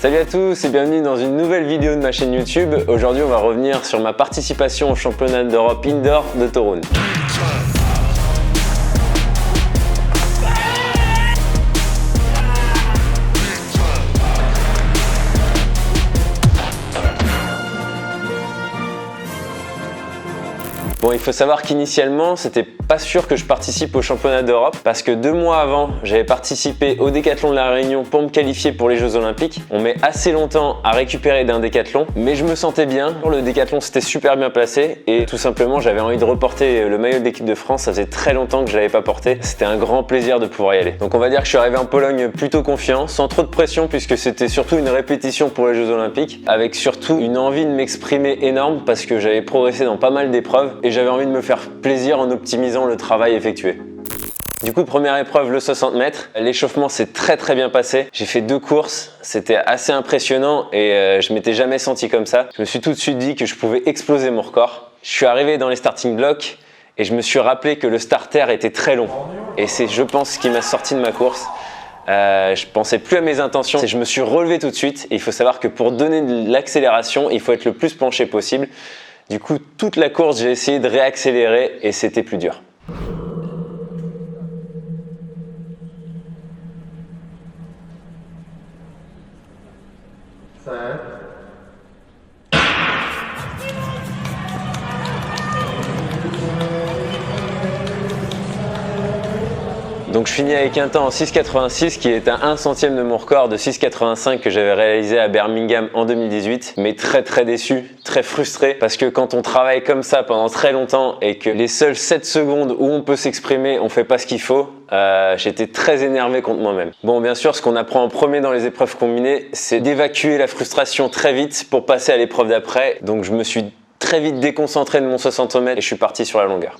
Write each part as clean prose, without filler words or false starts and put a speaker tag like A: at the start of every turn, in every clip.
A: Salut à tous et bienvenue dans une nouvelle vidéo de ma chaîne YouTube. Aujourd'hui on va revenir sur ma participation au championnat d'Europe Indoor de Toruń. Bon, il faut savoir qu'initialement, c'était pas sûr que je participe au championnat d'Europe parce que 2 mois avant, j'avais participé au décathlon de la Réunion pour me qualifier pour les Jeux Olympiques. On met assez longtemps à récupérer d'un décathlon, mais je me sentais bien. Le décathlon s'était super bien passé et tout simplement, j'avais envie de reporter le maillot de l'équipe de France. Ça faisait très longtemps que je l'avais pas porté. C'était un grand plaisir de pouvoir y aller. Donc on va dire que je suis arrivé en Pologne plutôt confiant, sans trop de pression puisque c'était surtout une répétition pour les Jeux Olympiques, avec surtout une envie de m'exprimer énorme parce que j'avais progressé dans pas mal d'épreuves et j'avais envie de me faire plaisir en optimisant le travail effectué. Du coup, première épreuve, le 60 mètres. L'échauffement s'est très bien passé. J'ai fait 2 courses, c'était assez impressionnant et je m'étais jamais senti comme ça. Je me suis tout de suite dit que je pouvais exploser mon record. Je suis arrivé dans les starting blocks et je me suis rappelé que le starter était très long. Et c'est, je pense, ce qui m'a sorti de ma course. Je pensais plus à mes intentions et je me suis relevé tout de suite. Et il faut savoir que pour donner de l'accélération, il faut être le plus penché possible. Du coup, toute la course, j'ai essayé de réaccélérer et c'était plus dur. Donc je finis avec un temps en 6,86 qui est à 1 centième de mon record de 6,85 que j'avais réalisé à Birmingham en 2018. Mais très déçu, très frustré parce que quand on travaille comme ça pendant très longtemps et que les seules 7 secondes où on peut s'exprimer, on fait pas ce qu'il faut, j'étais très énervé contre moi-même. Bon, bien sûr, ce qu'on apprend en premier dans les épreuves combinées, c'est d'évacuer la frustration très vite pour passer à l'épreuve d'après. Donc je me suis très vite déconcentré de mon 60 mètres et je suis parti sur la longueur.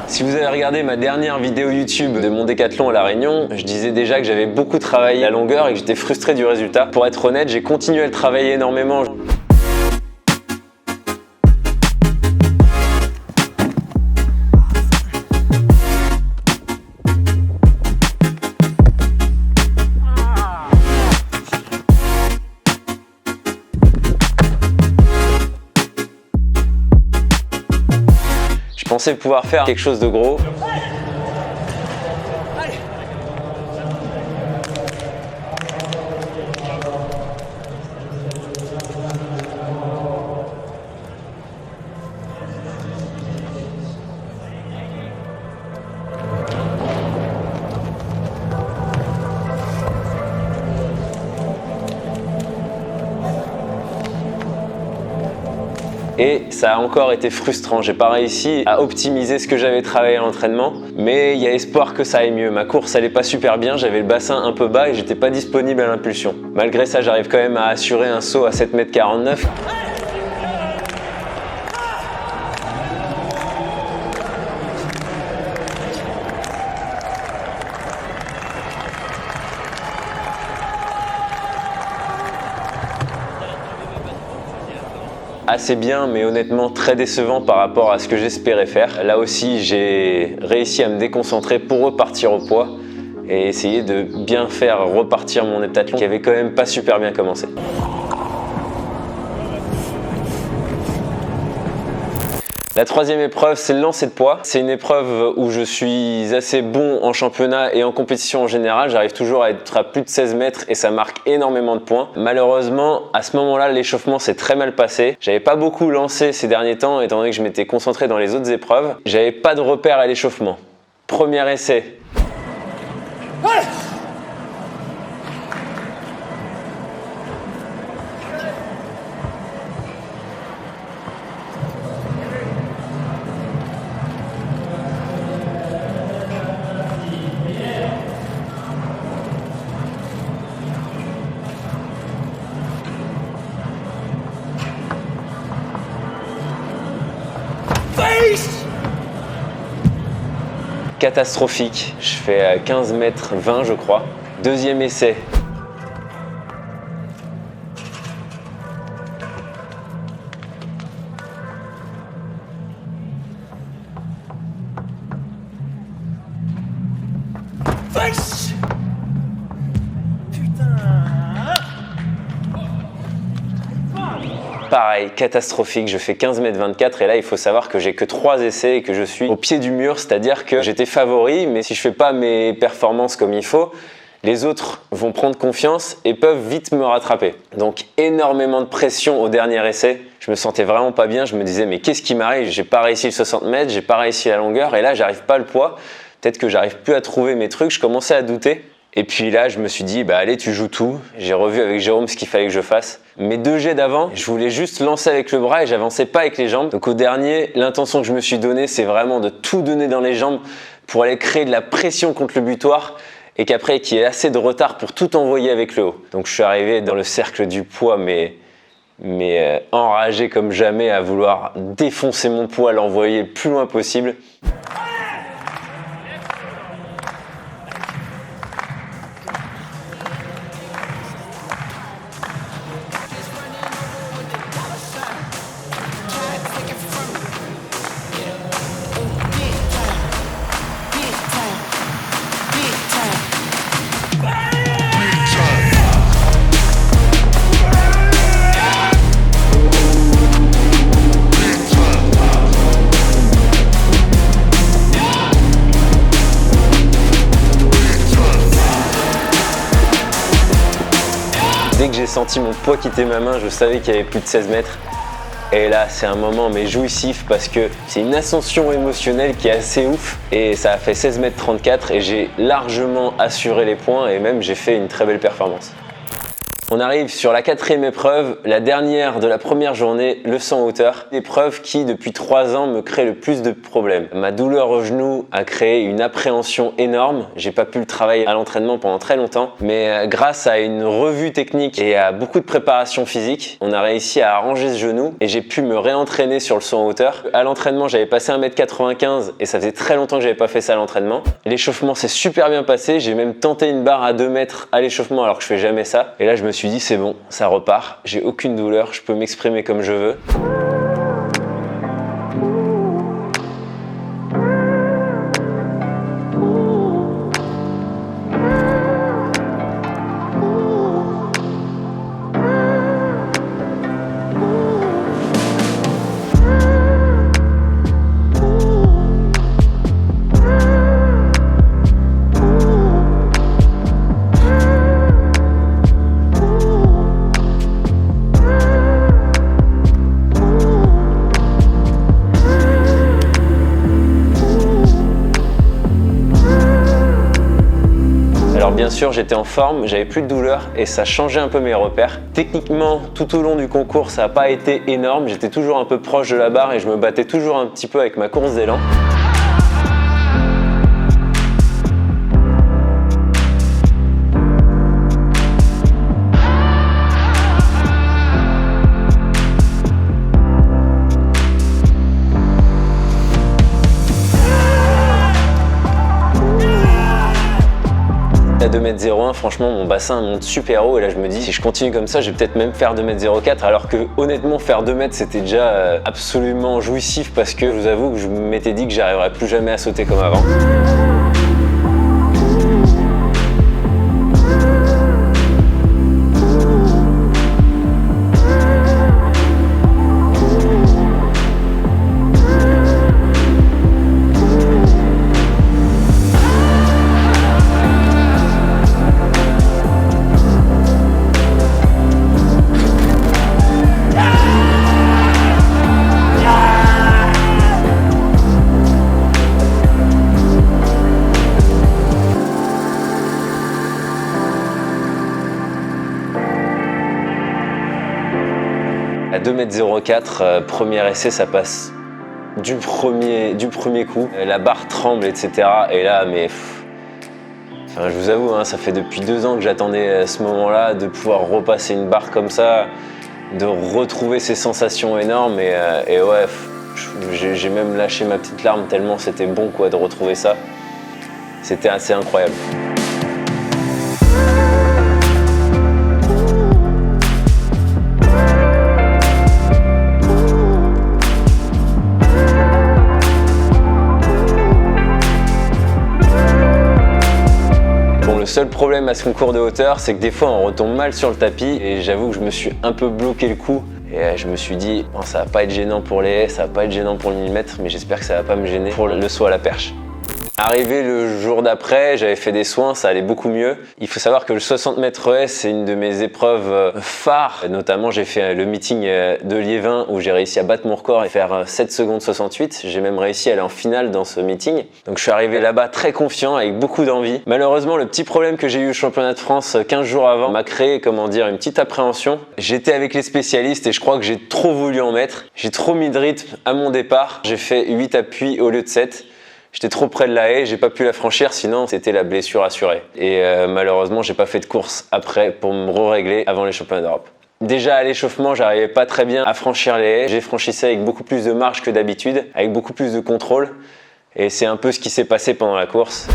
A: Si vous avez regardé ma dernière vidéo YouTube de mon décathlon à La Réunion, je disais déjà que j'avais beaucoup travaillé la longueur et que j'étais frustré du résultat. Pour être honnête, j'ai continué à le travailler énormément. Je pensais pouvoir faire quelque chose de gros. Et ça a encore été frustrant, j'ai pas réussi à optimiser ce que j'avais travaillé à l'entraînement, mais il y a espoir que ça aille mieux. Ma course allait pas super bien, j'avais le bassin un peu bas et j'étais pas disponible à l'impulsion. Malgré ça, j'arrive quand même à assurer un saut à 7,49 m. Assez bien, mais honnêtement très décevant par rapport à ce que j'espérais faire. Là aussi, j'ai réussi à me déconcentrer pour repartir au poids et essayer de bien faire repartir mon heptathlon qui avait quand même pas super bien commencé. La troisième épreuve, c'est le lancer de poids. C'est une épreuve où je suis assez bon en championnat et en compétition en général. J'arrive toujours à être à plus de 16 mètres et ça marque énormément de points. Malheureusement, à ce moment-là, l'échauffement s'est très mal passé. J'avais pas beaucoup lancé ces derniers temps étant donné que je m'étais concentré dans les autres épreuves. J'avais pas de repère à l'échauffement. Premier essai. Catastrophique, je fais 15 mètres 20 je crois. Deuxième essai. Pareil, catastrophique, je fais 15 mètres 24 et là il faut savoir que j'ai que 3 essais et que je suis au pied du mur, c'est-à-dire que j'étais favori, mais si je fais pas mes performances comme il faut, les autres vont prendre confiance et peuvent vite me rattraper. Donc énormément de pression au dernier essai, je me sentais vraiment pas bien, je me disais mais qu'est-ce qui m'arrive? J'ai pas réussi le 60 mètres, j'ai pas réussi la longueur et là j'arrive pas le poids, peut-être que j'arrive plus à trouver mes trucs, je commençais à douter. Et puis là, je me suis dit, bah allez, tu joues tout. J'ai revu avec Jérôme ce qu'il fallait que je fasse. Mes 2 jets d'avant, je voulais juste lancer avec le bras et j'avançais pas avec les jambes. Donc au dernier, l'intention que je me suis donnée, c'est vraiment de tout donner dans les jambes pour aller créer de la pression contre le butoir et qu'après, qu'il y ait assez de retard pour tout envoyer avec le haut. Donc je suis arrivé dans le cercle du poids, mais enragé comme jamais à vouloir défoncer mon poids, l'envoyer le plus loin possible. Dès que j'ai senti mon poids quitter ma main, je savais qu'il y avait plus de 16 mètres. Et là, c'est un moment mais jouissif parce que c'est une ascension émotionnelle qui est assez ouf. Et ça a fait 16 mètres 34 et j'ai largement assuré les points et même j'ai fait une très belle performance. On arrive sur la 4e épreuve, la dernière de la première journée, le 100 hauteur. L'épreuve qui, depuis 3 ans, me crée le plus de problèmes. Ma douleur au genou a créé une appréhension énorme. J'ai pas pu le travailler à l'entraînement pendant très longtemps. Mais grâce à une revue technique et à beaucoup de préparation physique, on a réussi à arranger ce genou et j'ai pu me réentraîner sur le 100 hauteur. À l'entraînement, j'avais passé 1m95 et ça faisait très longtemps que j'avais pas fait ça à l'entraînement. L'échauffement s'est super bien passé. J'ai même tenté une barre à 2 mètres à l'échauffement alors que je fais jamais ça. Et là, je me suis dit c'est bon, ça repart, j'ai aucune douleur, je peux m'exprimer comme je veux. Bien sûr, j'étais en forme, j'avais plus de douleur et ça changeait un peu mes repères. Techniquement, tout au long du concours, ça n'a pas été énorme. J'étais toujours un peu proche de la barre et je me battais toujours un petit peu avec ma course d'élan. À 2m01, franchement mon bassin monte super haut et là je me dis si je continue comme ça je vais peut-être même faire 2m04 alors que honnêtement faire 2 mètres c'était déjà absolument jouissif parce que je vous avoue que je m'étais dit que j'arriverais plus jamais à sauter comme avant. À 2m04, premier essai, ça passe du premier coup. La barre tremble, etc. Et là, mais enfin, je vous avoue, hein, ça fait depuis 2 ans que j'attendais ce moment-là, de pouvoir repasser une barre comme ça, de retrouver ces sensations énormes. Et ouais, J'ai même lâché ma petite larme tellement c'était bon quoi de retrouver ça. C'était assez incroyable. Le seul problème à ce concours de hauteur, c'est que des fois on retombe mal sur le tapis et j'avoue que je me suis un peu bloqué le cou et je me suis dit bon, ça va pas être gênant pour les haies, ça va pas être gênant pour le millimètre, mais j'espère que ça va pas me gêner pour le saut à la perche. Arrivé le jour d'après, j'avais fait des soins, ça allait beaucoup mieux. Il faut savoir que le 60 mètres haies, c'est une de mes épreuves phares. Notamment, j'ai fait le meeting de Liévin où j'ai réussi à battre mon record et faire 7 secondes 68. J'ai même réussi à aller en finale dans ce meeting. Donc je suis arrivé là-bas très confiant, avec beaucoup d'envie. Malheureusement, le petit problème que j'ai eu au championnat de France 15 jours avant m'a créé, comment dire, une petite appréhension. J'étais avec les spécialistes et je crois que j'ai trop voulu en mettre. J'ai trop mis de rythme à mon départ. J'ai fait 8 appuis au lieu de 7. J'étais trop près de la haie, j'ai pas pu la franchir, sinon c'était la blessure assurée. Et malheureusement, j'ai pas fait de course après pour me régler avant les championnats d'Europe. Déjà à l'échauffement, j'arrivais pas très bien à franchir les haies. J'ai franchi ça avec beaucoup plus de marge que d'habitude, avec beaucoup plus de contrôle. Et c'est un peu ce qui s'est passé pendant la course.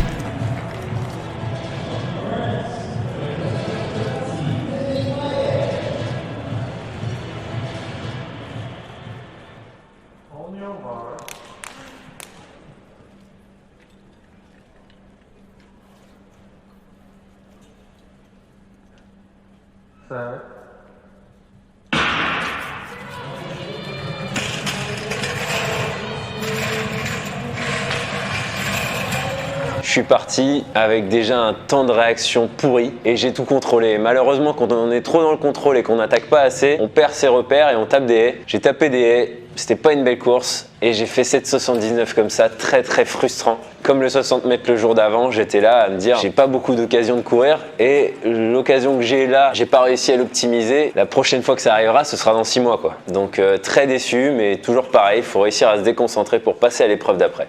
A: Je suis parti avec déjà un temps de réaction pourri et j'ai tout contrôlé. Malheureusement, quand on est trop dans le contrôle et qu'on n'attaque pas assez, on perd ses repères et on tape des haies. J'ai tapé des haies, c'était pas une belle course et j'ai fait 7,79 comme ça, très frustrant. Comme le 60 mètres le jour d'avant, j'étais là à me dire j'ai pas beaucoup d'occasions de courir et l'occasion que j'ai là, j'ai pas réussi à l'optimiser. La prochaine fois que ça arrivera, ce sera dans 6 mois quoi. Donc très déçu, mais toujours pareil, il faut réussir à se déconcentrer pour passer à l'épreuve d'après.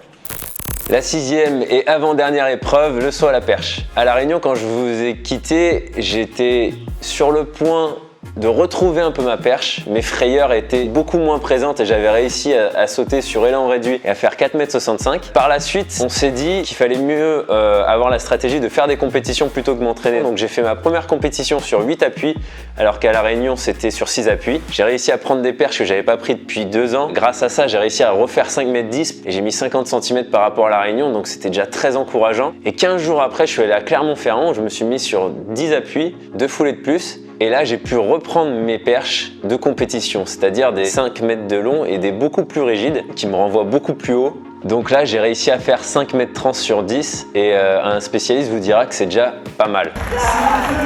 A: La 6e et avant-dernière épreuve, le saut à la perche. À La Réunion, quand je vous ai quitté, j'étais sur le point de retrouver un peu ma perche. Mes frayeurs étaient beaucoup moins présentes et j'avais réussi à sauter sur élan réduit et à faire 4,65 m. Par la suite, on s'est dit qu'il fallait mieux avoir la stratégie de faire des compétitions plutôt que m'entraîner. Donc j'ai fait ma première compétition sur 8 appuis alors qu'à La Réunion c'était sur 6 appuis. J'ai réussi à prendre des perches que j'avais pas pris depuis 2 ans. Grâce à ça, j'ai réussi à refaire 5,10 m et j'ai mis 50 cm par rapport à La Réunion, donc c'était déjà très encourageant. Et 15 jours après, je suis allé à Clermont-Ferrand où je me suis mis sur 10 appuis, 2 foulées de plus. Et là, j'ai pu reprendre mes perches de compétition, c'est-à-dire des 5 mètres de long et des beaucoup plus rigides qui me renvoient beaucoup plus haut. Donc là, j'ai réussi à faire 5 mètres 30 sur 10 et un spécialiste vous dira que c'est déjà pas mal.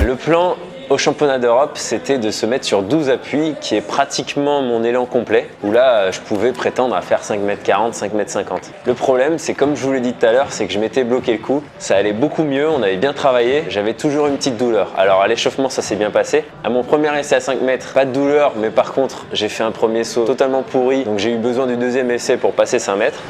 A: Le plan au championnat d'Europe, c'était de se mettre sur 12 appuis, qui est pratiquement mon élan complet, où là, je pouvais prétendre à faire 5,40 m, 5,50 m. Le problème, c'est comme je vous l'ai dit tout à l'heure, c'est que je m'étais bloqué le cou. Ça allait beaucoup mieux, on avait bien travaillé, j'avais toujours une petite douleur. Alors à l'échauffement, ça s'est bien passé. À mon premier essai à 5 mètres, pas de douleur, mais par contre, j'ai fait un premier saut totalement pourri, donc j'ai eu besoin du deuxième essai pour passer 5 mètres.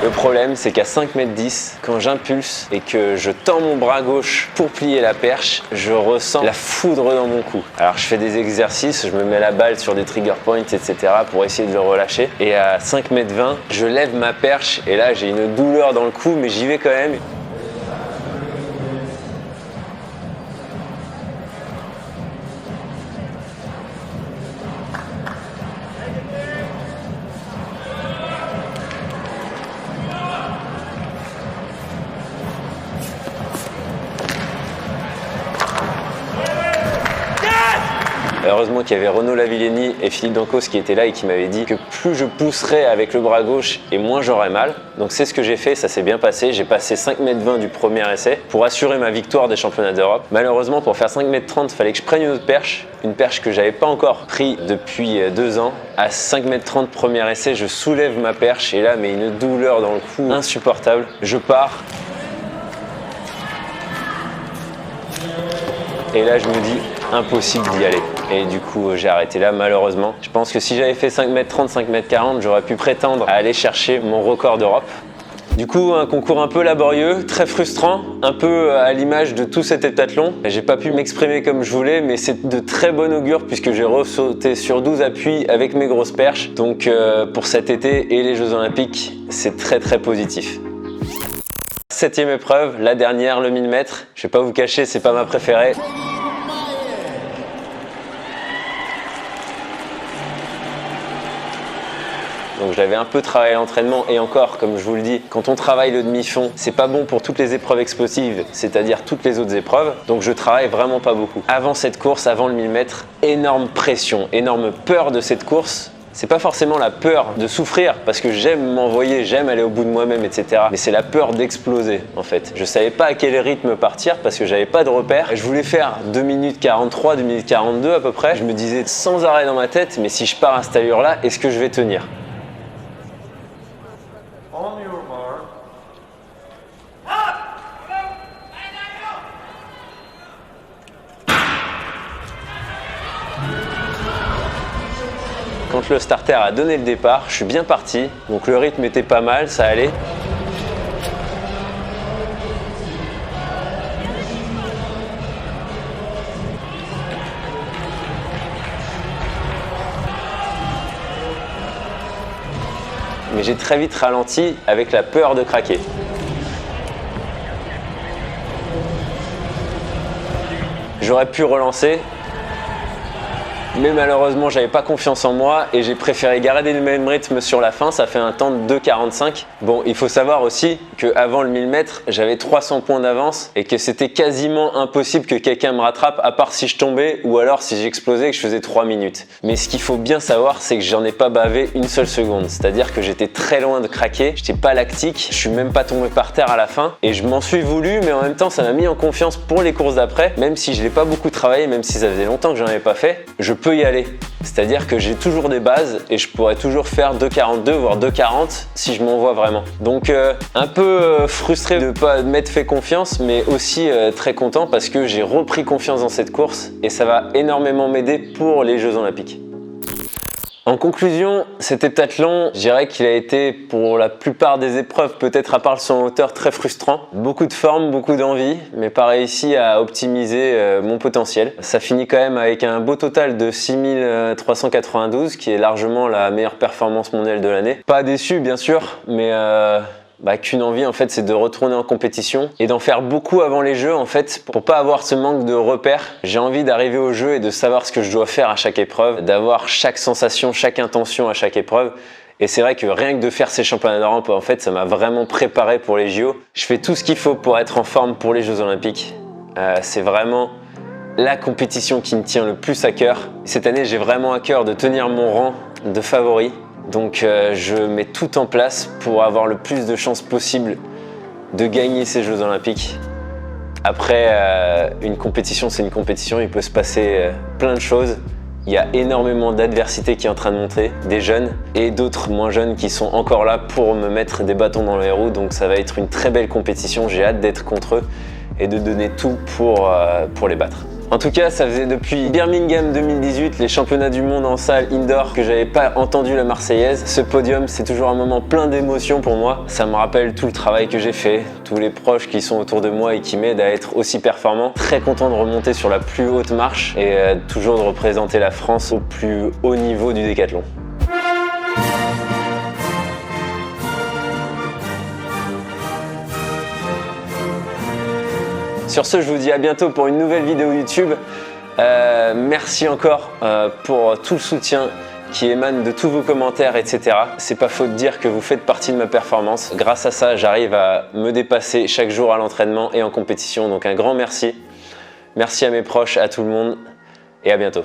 A: Le problème, c'est qu'à 5,10 m, quand j'impulse et que je tends mon bras gauche pour plier la perche, je ressens la foudre dans mon cou. Alors je fais des exercices, je me mets la balle sur des trigger points, etc. pour essayer de le relâcher. Et à 5,20 m, je lève ma perche et là j'ai une douleur dans le cou, mais j'y vais quand même. Heureusement qu'il y avait Renaud Lavillenie et Philippe Dancos qui étaient là et qui m'avaient dit que plus je pousserai avec le bras gauche et moins j'aurai mal. Donc c'est ce que j'ai fait, ça s'est bien passé. J'ai passé 5,20 m du premier essai pour assurer ma victoire des championnats d'Europe. Malheureusement, pour faire 5,30 m, il fallait que je prenne une autre perche. Une perche que j'avais pas encore pris depuis 2 ans. À 5,30 m premier essai, je soulève ma perche et là, mais une douleur dans le cou insupportable. Je pars. Et là, je me dis, impossible d'y aller. Et du coup, j'ai arrêté là, malheureusement. Je pense que si j'avais fait 5,30 m, 5,40 m, j'aurais pu prétendre à aller chercher mon record d'Europe. Du coup, un concours un peu laborieux, très frustrant, un peu à l'image de tout cet heptathlon. J'ai pas pu m'exprimer comme je voulais, mais c'est de très bon augure puisque j'ai ressauté sur 12 appuis avec mes grosses perches. Donc pour cet été et les Jeux Olympiques, c'est très positif. 7e épreuve, la dernière, le 1000 m. Je vais pas vous cacher, c'est pas ma préférée. Donc j'avais un peu travaillé l'entraînement et encore, comme je vous le dis, quand on travaille le demi-fond, c'est pas bon pour toutes les épreuves explosives, c'est-à-dire toutes les autres épreuves. Donc je travaille vraiment pas beaucoup. Avant cette course, avant le 1000 m, énorme pression, énorme peur de cette course. C'est pas forcément la peur de souffrir parce que j'aime m'envoyer, j'aime aller au bout de moi-même, etc. Mais c'est la peur d'exploser en fait. Je savais pas à quel rythme partir parce que j'avais pas de repère. Je voulais faire 2 minutes 43, 2 minutes 42 à peu près. Je me disais sans arrêt dans ma tête, mais si je pars à cette allure-là, est-ce que je vais tenir ? Quand le starter a donné le départ, je suis bien parti, donc le rythme était pas mal, ça allait. Mais j'ai très vite ralenti avec la peur de craquer. J'aurais pu relancer, mais malheureusement j'avais pas confiance en moi et j'ai préféré garder le même rythme sur la fin. Ça fait un temps de 2,45. Bon, il faut savoir aussi qu'avant le 1000 m, j'avais 300 points d'avance et que c'était quasiment impossible que quelqu'un me rattrape à part si je tombais ou alors si j'explosais et que je faisais 3 minutes. Mais ce qu'il faut bien savoir, c'est que j'en ai pas bavé une seule seconde. C'est-à-dire que j'étais très loin de craquer, j'étais pas lactique, je suis même pas tombé par terre à la fin et je m'en suis voulu, mais en même temps ça m'a mis en confiance pour les courses d'après. Même si je l'ai pas beaucoup travaillé, même si ça faisait longtemps que j'en avais pas fait, je peux y aller. C'est-à-dire que j'ai toujours des bases et je pourrais toujours faire 2,42 voire 2,40 si je m'envoie vraiment. Donc un peu frustré de ne pas m'être fait confiance, mais aussi très content parce que j'ai repris confiance dans cette course et ça va énormément m'aider pour les Jeux Olympiques. En conclusion, cet heptathlon, je dirais qu'il a été pour la plupart des épreuves, peut-être à part son hauteur, très frustrant. Beaucoup de forme, beaucoup d'envie, mais pas réussi à optimiser mon potentiel. Ça finit quand même avec un beau total de 6392, qui est largement la meilleure performance mondiale de l'année. Pas déçu bien sûr, mais qu'une envie en fait, c'est de retourner en compétition et d'en faire beaucoup avant les Jeux en fait, pour pas avoir ce manque de repères. J'ai envie d'arriver au jeu et de savoir ce que je dois faire à chaque épreuve, d'avoir chaque sensation, chaque intention à chaque épreuve. Et c'est vrai que rien que de faire ces championnats d'Europe, en fait, ça m'a vraiment préparé pour les JO. Je fais tout ce qu'il faut pour être en forme pour les Jeux Olympiques. C'est vraiment la compétition qui me tient le plus à cœur. Cette année, j'ai vraiment à cœur de tenir mon rang de favori. Donc je mets tout en place pour avoir le plus de chances possible de gagner ces Jeux Olympiques. Après, une compétition, c'est une compétition, il peut se passer plein de choses. Il y a énormément d'adversité qui est en train de monter, des jeunes et d'autres moins jeunes qui sont encore là pour me mettre des bâtons dans les roues. Donc ça va être une très belle compétition, j'ai hâte d'être contre eux et de donner tout pour les battre. En tout cas, ça faisait depuis Birmingham 2018, les championnats du monde en salle indoor, que j'avais pas entendu la Marseillaise. Ce podium, c'est toujours un moment plein d'émotions pour moi. Ça me rappelle tout le travail que j'ai fait, tous les proches qui sont autour de moi et qui m'aident à être aussi performant. Très content de remonter sur la plus haute marche et toujours de représenter la France au plus haut niveau du décathlon. Sur ce, je vous dis à bientôt pour une nouvelle vidéo YouTube. Merci encore pour tout le soutien qui émane de tous vos commentaires, etc. C'est pas faux de dire que vous faites partie de ma performance. Grâce à ça, j'arrive à me dépasser chaque jour à l'entraînement et en compétition. Donc un grand merci. Merci à mes proches, à tout le monde et à bientôt.